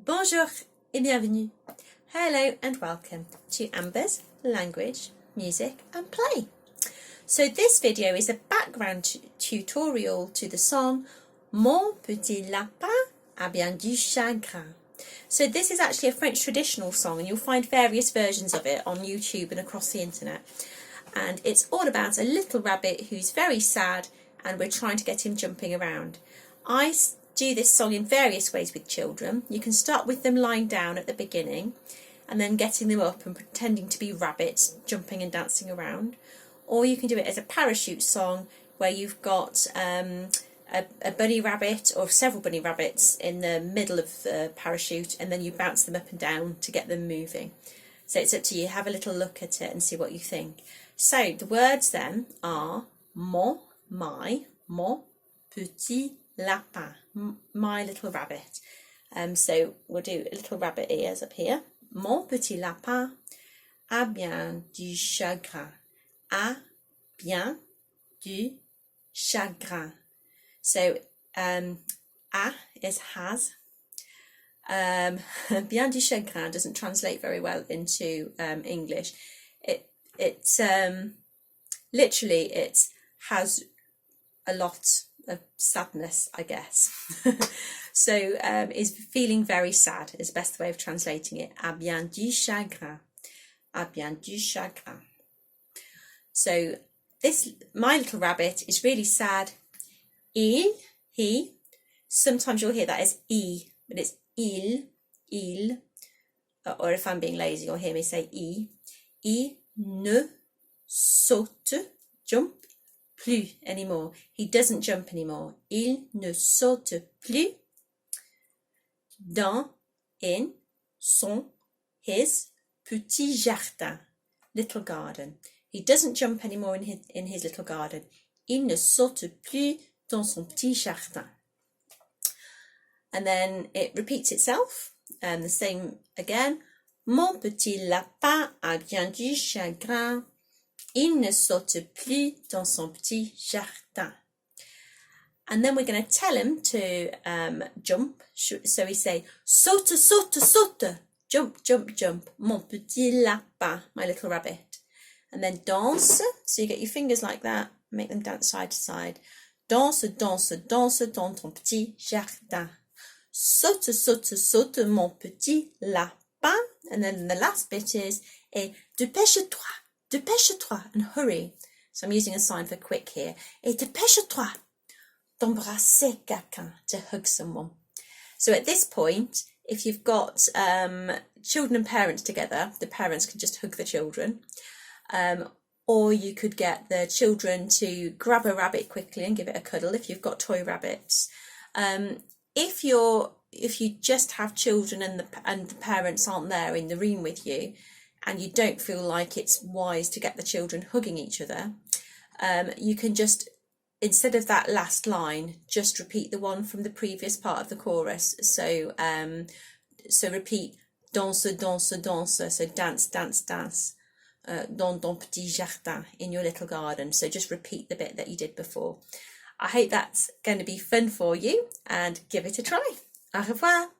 Bonjour et bienvenue. Hello and welcome to Amber's Language, Music and Play. So this video is a background tutorial to the song Mon petit lapin a bien du chagrin. So this is actually a French traditional song, and you'll find various versions of it on YouTube and across the internet. And it's all about a little rabbit who's very sad, and we're trying to get him jumping around. I do this song in various ways with children. You can start with them lying down at the beginning and then getting them up and pretending to be rabbits jumping and dancing around. Or you can do it as a parachute song where you've got a bunny rabbit or several bunny rabbits in the middle of the parachute, and then you bounce them up and down to get them moving. So it's up to you. Have a little look at it and see what you think. So the words then are mon, my, mon petit lapin, my little rabbit. So we'll do little rabbit ears up here. Mon petit lapin a bien du chagrin. A bien du chagrin. So a is has. Bien du chagrin doesn't translate very well into English. It's literally it has a lot of sadness, I guess. So is feeling very sad is the best way of translating it. A bien du chagrin. A bien du chagrin. So this, my little rabbit, is really sad. Il, he. Sometimes you'll hear that as I, but it's il. Or if I'm being lazy, you'll hear me say I. Il ne saute, jump, plus anymore. He doesn't jump anymore. Il ne saute plus in his petit jardin, little garden. He doesn't jump anymore in his little garden. Il ne saute plus dans son petit jardin. And then it repeats itself, and the same again. Mon petit lapin a bien du chagrin. Il ne saute plus dans son petit jardin. And then we're going to tell him to jump. So we say, saute, saute, saute. Jump, jump, jump. Mon petit lapin, my little rabbit. And then danse. So you get your fingers like that. Make them dance side to side. Danse, danse, danse dans ton petit jardin. Saute, saute, saute, mon petit lapin. And then the last bit is, et dépêche-toi. Dépêche-toi, and hurry. So I'm using a sign for quick here. Et dépêche-toi d'embrasser quelqu'un, to hug someone. So at this point, if you've got children and parents together, the parents can just hug the children. Or you could get the children to grab a rabbit quickly and give it a cuddle if you've got toy rabbits. If you just have children and the parents aren't there in the room with you, and you don't feel like it's wise to get the children hugging each other, you can just, instead of that last line, just repeat the one from the previous part of the chorus. So repeat danse, danse, danse. So dance, dance, dance. Dans ton petit jardin, in your little garden. So just repeat the bit that you did before. I hope that's going to be fun for you, and give it a try. Au revoir.